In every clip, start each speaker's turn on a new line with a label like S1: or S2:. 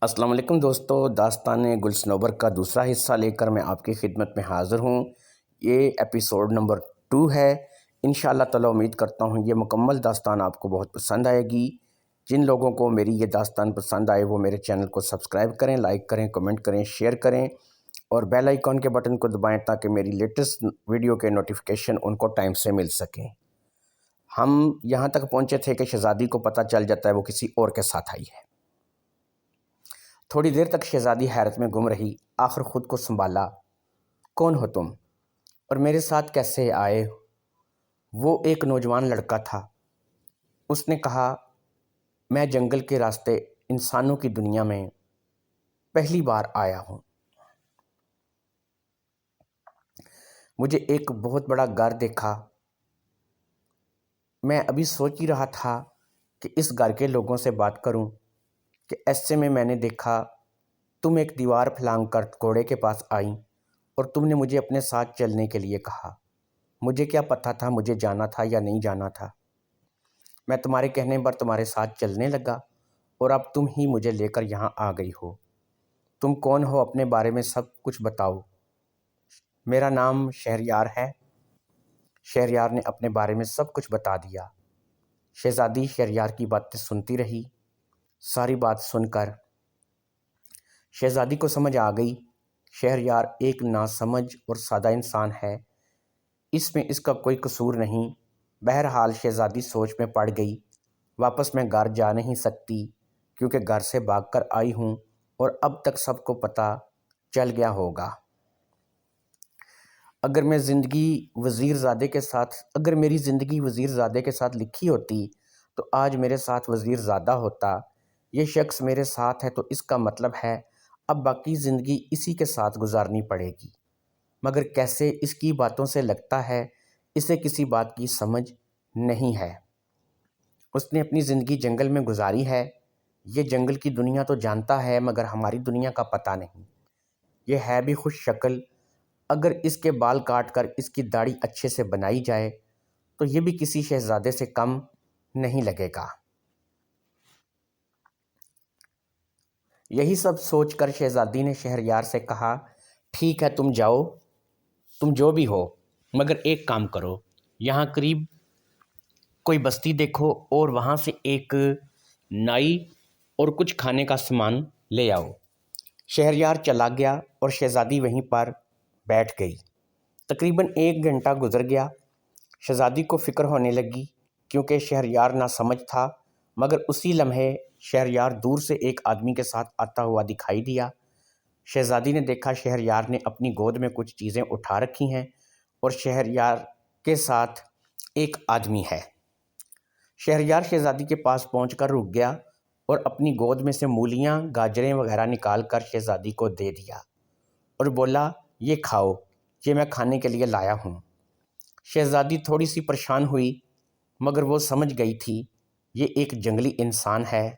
S1: السلام علیکم دوستو، داستان گل صنوبر کا دوسرا حصہ لے کر میں آپ کی خدمت میں حاضر ہوں۔ یہ ایپیسوڈ نمبر 2 ہے۔ انشاءاللہ تعالی امید کرتا ہوں یہ مکمل داستان آپ کو بہت پسند آئے گی۔ جن لوگوں کو میری یہ داستان پسند آئے وہ میرے چینل کو سبسکرائب کریں، لائک کریں، کمنٹ کریں، شیئر کریں اور بیل آئیکن کے بٹن کو دبائیں تاکہ میری لیٹسٹ ویڈیو کے نوٹیفیکیشن ان کو ٹائم سے مل سکیں۔ ہم یہاں تک پہنچے تھے کہ شہزادی کو پتہ چل جاتا ہے وہ کسی اور کے ساتھ آئی ہے۔ تھوڑی دیر تک شہزادی حیرت میں گم رہی، آخر خود کو سنبھالا۔ کون ہو تم اور میرے ساتھ کیسے آئے؟ وہ ایک نوجوان لڑکا تھا۔ اس نے کہا، میں جنگل کے راستے انسانوں کی دنیا میں پہلی بار آیا ہوں۔ مجھے ایک بہت بڑا گھر دیکھا۔ میں ابھی سوچ ہی رہا تھا کہ اس گھر کے لوگوں سے بات کروں کہ ایسے میں نے دیکھا تم ایک دیوار پھلانگ کر گھوڑے کے پاس آئیں اور تم نے مجھے اپنے ساتھ چلنے کے لیے کہا۔ مجھے کیا پتہ تھا مجھے جانا تھا یا نہیں جانا تھا۔ میں تمہارے کہنے پر تمہارے ساتھ چلنے لگا اور اب تم ہی مجھے لے کر یہاں آ گئی ہو۔ تم کون ہو؟ اپنے بارے میں سب کچھ بتاؤ۔ میرا نام شہریار ہے۔ شہریار نے اپنے بارے میں سب کچھ بتا دیا۔ شہزادی شہریار کی باتیں سنتی رہی۔ ساری بات سن کر شہزادی کو سمجھ آ گئی شہریار ایک ناسمجھ اور سادہ انسان ہے، اس میں اس کا کوئی قصور نہیں۔ بہرحال شہزادی سوچ میں پڑ گئی۔ واپس میں گھر جا نہیں سکتی کیونکہ گھر سے بھاگ کر آئی ہوں اور اب تک سب کو پتہ چل گیا ہوگا۔ اگر میری زندگی وزیر زادے کے ساتھ لکھی ہوتی تو آج میرے ساتھ وزیر زادہ ہوتا۔ یہ شخص میرے ساتھ ہے تو اس کا مطلب ہے اب باقی زندگی اسی کے ساتھ گزارنی پڑے گی، مگر کیسے؟ اس کی باتوں سے لگتا ہے اسے کسی بات کی سمجھ نہیں ہے۔ اس نے اپنی زندگی جنگل میں گزاری ہے۔ یہ جنگل کی دنیا تو جانتا ہے مگر ہماری دنیا کا پتہ نہیں۔ یہ ہے بھی خوش شکل، اگر اس کے بال کاٹ کر اس کی داڑھی اچھے سے بنائی جائے تو یہ بھی کسی شہزادے سے کم نہیں لگے گا۔ یہی سب سوچ کر شہزادی نے شہریار سے کہا، ٹھیک ہے تم جاؤ، تم جو بھی ہو، مگر ایک کام کرو، یہاں قریب کوئی بستی دیکھو اور وہاں سے ایک نائی اور کچھ کھانے کا سامان لے آؤ۔ شہریار چلا گیا اور شہزادی وہیں پر بیٹھ گئی۔ تقریباً 1 گھنٹہ گزر گیا۔ شہزادی کو فکر ہونے لگی کیونکہ شہریار ناسمجھ تھا، مگر اسی لمحے شہریار دور سے ایک آدمی کے ساتھ آتا ہوا دکھائی دیا۔ شہزادی نے دیکھا شہریار نے اپنی گود میں کچھ چیزیں اٹھا رکھی ہیں اور شہریار کے ساتھ ایک آدمی ہے۔ شہریار شہزادی کے پاس پہنچ کر رک گیا اور اپنی گود میں سے مولیاں، گاجریں وغیرہ نکال کر شہزادی کو دے دیا اور بولا، یہ کھاؤ، یہ میں کھانے کے لیے لایا ہوں۔ شہزادی تھوڑی سی پریشان ہوئی مگر وہ سمجھ گئی تھی یہ ایک جنگلی انسان ہے،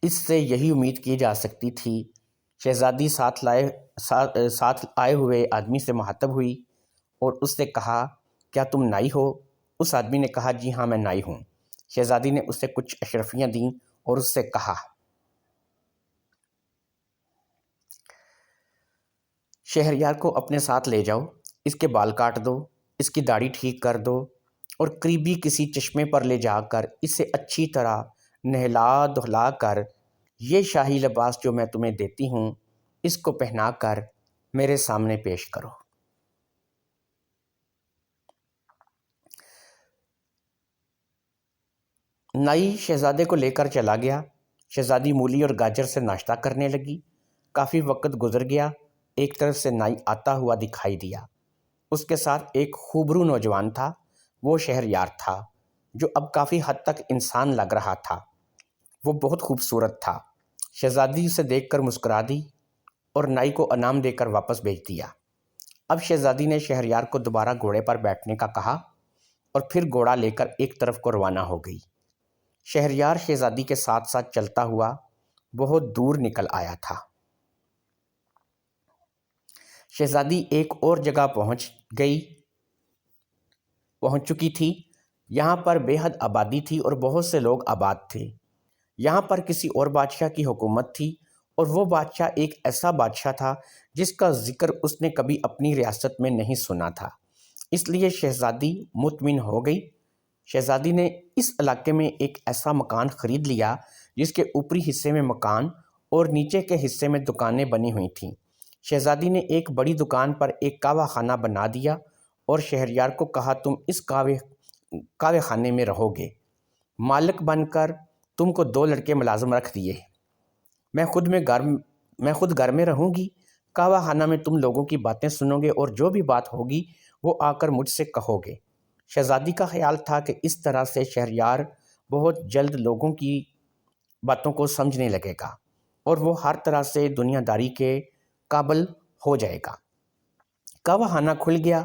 S1: اس سے یہی امید کی جا سکتی تھی۔ شہزادی ساتھ آئے ہوئے آدمی سے مخاطب ہوئی اور اس سے کہا، کیا تم نائی ہو؟ اس آدمی نے کہا، جی ہاں میں نائی ہوں۔ شہزادی نے اسے کچھ اشرفیاں دیں اور اس سے کہا، شہریار کو اپنے ساتھ لے جاؤ، اس کے بال کاٹ دو، اس کی داڑھی ٹھیک کر دو اور قریبی کسی چشمے پر لے جا کر اسے اچھی طرح نہلا دھلا کر یہ شاہی لباس جو میں تمہیں دیتی ہوں اس کو پہنا کر میرے سامنے پیش کرو۔ نائی شہزادے کو لے کر چلا گیا۔ شہزادی مولی اور گاجر سے ناشتہ کرنے لگی۔ کافی وقت گزر گیا۔ ایک طرف سے نائی آتا ہوا دکھائی دیا۔ اس کے ساتھ ایک خوبرو نوجوان تھا۔ وہ شہریار تھا جو اب کافی حد تک انسان لگ رہا تھا۔ وہ بہت خوبصورت تھا۔ شہزادی اسے دیکھ کر مسکرا دی اور نائی کو انعام دے کر واپس بھیج دیا۔ اب شہزادی نے شہریار کو دوبارہ گھوڑے پر بیٹھنے کا کہا اور پھر گھوڑا لے کر ایک طرف کو روانہ ہو گئی۔ شہریار شہزادی کے ساتھ ساتھ چلتا ہوا بہت دور نکل آیا تھا۔ شہزادی ایک اور جگہ پہنچ چکی تھی۔ یہاں پر بے حد آبادی تھی اور بہت سے لوگ آباد تھے۔ یہاں پر کسی اور بادشاہ کی حکومت تھی، اور وہ بادشاہ ایک ایسا بادشاہ تھا جس کا ذکر اس نے کبھی اپنی ریاست میں نہیں سنا تھا۔ اس لیے شہزادی مطمئن ہو گئی۔ شہزادی نے اس علاقے میں ایک ایسا مکان خرید لیا جس کے اوپری حصے میں مکان اور نیچے کے حصے میں دکانیں بنی ہوئی تھیں۔ شہزادی نے ایک بڑی دکان پر ایک قہوہ خانہ بنا دیا اور شہریار کو کہا، تم اس قہوہ خانے میں رہو گے، مالک بن کر تم کو 2 لڑکے ملازم رکھ دیے، میں خود گھر میں رہوں گی، قہوہ خانہ میں تم لوگوں کی باتیں سنو گے اور جو بھی بات ہوگی وہ آ کر مجھ سے کہو گے۔ شہزادی کا خیال تھا کہ اس طرح سے شہریار بہت جلد لوگوں کی باتوں کو سمجھنے لگے گا اور وہ ہر طرح سے دنیا داری کے قابل ہو جائے گا۔ قہوہ خانہ کھل گیا۔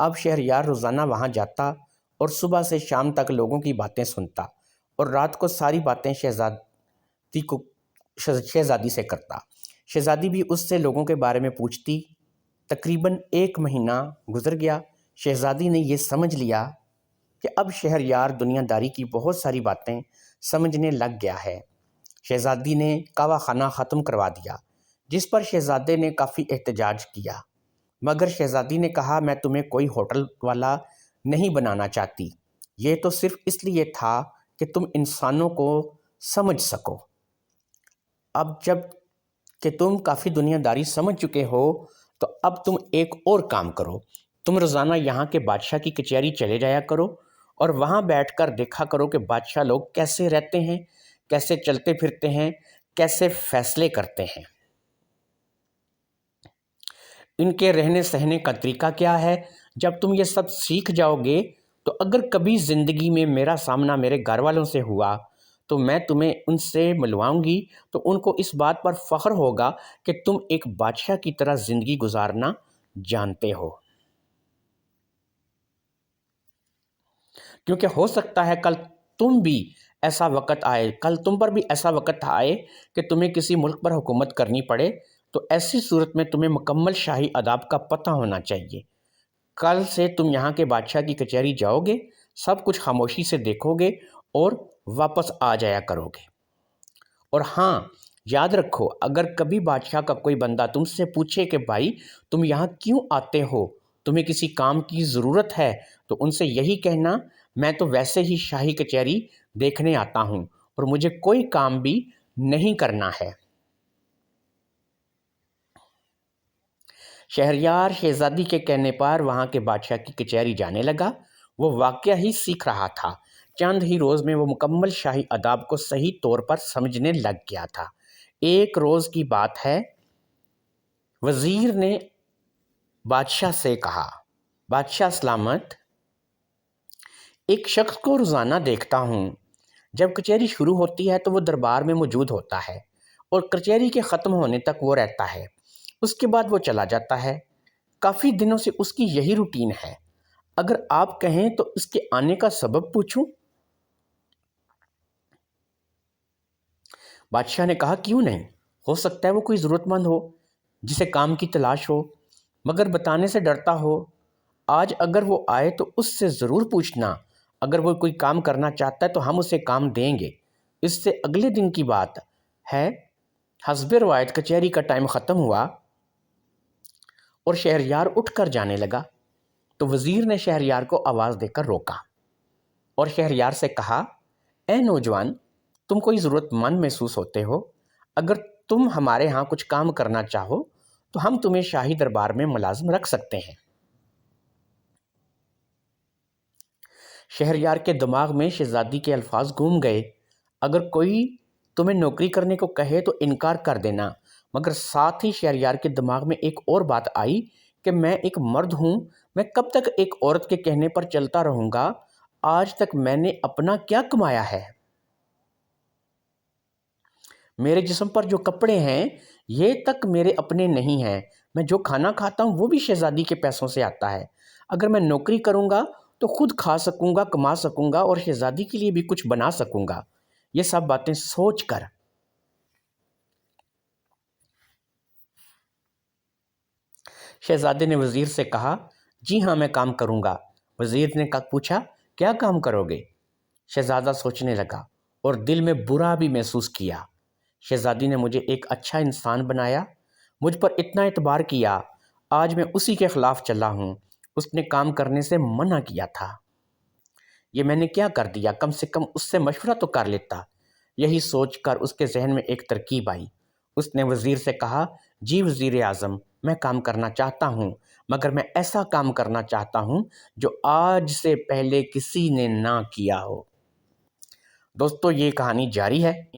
S1: اب شہریار روزانہ وہاں جاتا اور صبح سے شام تک لوگوں کی باتیں سنتا اور رات کو ساری باتیں شہزادی سے کرتا۔ شہزادی بھی اس سے لوگوں کے بارے میں پوچھتی۔ تقریباً 1 مہینہ گزر گیا۔ شہزادی نے یہ سمجھ لیا کہ اب شہریار دنیا داری کی بہت ساری باتیں سمجھنے لگ گیا ہے۔ شہزادی نے قہوہ خانہ ختم کروا دیا، جس پر شہزادے نے کافی احتجاج کیا، مگر شہزادی نے کہا، میں تمہیں کوئی ہوٹل والا نہیں بنانا چاہتی، یہ تو صرف اس لیے تھا کہ تم انسانوں کو سمجھ سکو۔ اب جب کہ تم کافی دنیا داری سمجھ چکے ہو تو اب تم ایک اور کام کرو، تم روزانہ یہاں کے بادشاہ کی کچہری چلے جایا کرو اور وہاں بیٹھ کر دیکھا کرو کہ بادشاہ لوگ کیسے رہتے ہیں، کیسے چلتے پھرتے ہیں، کیسے فیصلے کرتے ہیں، ان کے رہنے سہنے کا طریقہ کیا ہے۔ جب تم یہ سب سیکھ جاؤ گے تو اگر کبھی زندگی میں میرا سامنا میرے گھر والوں سے ہوا تو میں تمہیں ان سے ملواؤں گی، تو ان کو اس بات پر فخر ہوگا کہ تم ایک بادشاہ کی طرح زندگی گزارنا جانتے ہو، کیونکہ ہو سکتا ہے کل تم پر بھی ایسا وقت آئے کہ تمہیں کسی ملک پر حکومت کرنی پڑے، تو ایسی صورت میں تمہیں مکمل شاہی آداب کا پتہ ہونا چاہیے۔ کل سے تم یہاں کے بادشاہ کی کچہری جاؤ گے، سب کچھ خاموشی سے دیکھو گے اور واپس آ جایا کرو گے۔ اور ہاں، یاد رکھو، اگر کبھی بادشاہ کا کوئی بندہ تم سے پوچھے کہ بھائی تم یہاں کیوں آتے ہو، تمہیں کسی کام کی ضرورت ہے، تو ان سے یہی کہنا، میں تو ویسے ہی شاہی کچہری دیکھنے آتا ہوں اور مجھے کوئی کام بھی نہیں کرنا ہے۔ شہریار شہزادی کے کہنے پر وہاں کے بادشاہ کی کچہری جانے لگا۔ وہ واقعہ ہی سیکھ رہا تھا۔ چند ہی روز میں وہ مکمل شاہی آداب کو صحیح طور پر سمجھنے لگ گیا تھا۔ ایک روز کی بات ہے، وزیر نے بادشاہ سے کہا، بادشاہ سلامت، ایک شخص کو روزانہ دیکھتا ہوں، جب کچہری شروع ہوتی ہے تو وہ دربار میں موجود ہوتا ہے اور کچہری کے ختم ہونے تک وہ رہتا ہے، اس کے بعد وہ چلا جاتا ہے۔ کافی دنوں سے اس کی یہی روٹین ہے، اگر آپ کہیں تو اس کے آنے کا سبب پوچھوں؟ بادشاہ نے کہا، کیوں نہیں، ہو سکتا ہے وہ کوئی ضرورت مند ہو جسے کام کی تلاش ہو، مگر بتانے سے ڈرتا ہو۔ آج اگر وہ آئے تو اس سے ضرور پوچھنا، اگر وہ کوئی کام کرنا چاہتا ہے تو ہم اسے کام دیں گے۔ اس سے اگلے دن کی بات ہے، حسب روایت کچہری کا ٹائم ختم ہوا اور شہریار اٹھ کر جانے لگا، تو وزیر نے شہریار کو آواز دے کر روکا اور شہریار سے کہا، اے نوجوان، تم کوئی ضرورت مند محسوس ہوتے ہو، اگر تم ہمارے ہاں کچھ کام کرنا چاہو تو ہم تمہیں شاہی دربار میں ملازم رکھ سکتے ہیں۔ شہریار کے دماغ میں شہزادی کے الفاظ گھوم گئے، اگر کوئی تمہیں نوکری کرنے کو کہے تو انکار کر دینا، مگر ساتھ ہی شہریار کے دماغ میں ایک اور بات آئی کہ میں ایک مرد ہوں، میں کب تک ایک عورت کے کہنے پر چلتا رہوں گا؟ آج تک میں نے اپنا کیا کمایا ہے؟ میرے جسم پر جو کپڑے ہیں یہ تک میرے اپنے نہیں ہیں، میں جو کھانا کھاتا ہوں وہ بھی شہزادی کے پیسوں سے آتا ہے۔ اگر میں نوکری کروں گا تو خود کھا سکوں گا، کما سکوں گا اور شہزادی کے لیے بھی کچھ بنا سکوں گا۔ یہ سب باتیں سوچ کر شہزادے نے وزیر سے کہا، جی ہاں، میں کام کروں گا۔ وزیر نے پوچھا، کیا کام کرو گے؟ شہزادہ سوچنے لگا اور دل میں برا بھی محسوس کیا۔ شہزادی نے مجھے ایک اچھا انسان بنایا، مجھ پر اتنا اعتبار کیا، آج میں اسی کے خلاف چلا ہوں۔ اس نے کام کرنے سے منع کیا تھا، یہ میں نے کیا کر دیا، کم سے کم اس سے مشورہ تو کر لیتا۔ یہی سوچ کر اس کے ذہن میں ایک ترکیب آئی۔ اس نے وزیر سے کہا، جی وزیر اعظم، میں کام کرنا چاہتا ہوں، مگر میں ایسا کام کرنا چاہتا ہوں جو آج سے پہلے کسی نے نہ کیا ہو۔ دوستو، یہ کہانی جاری ہے۔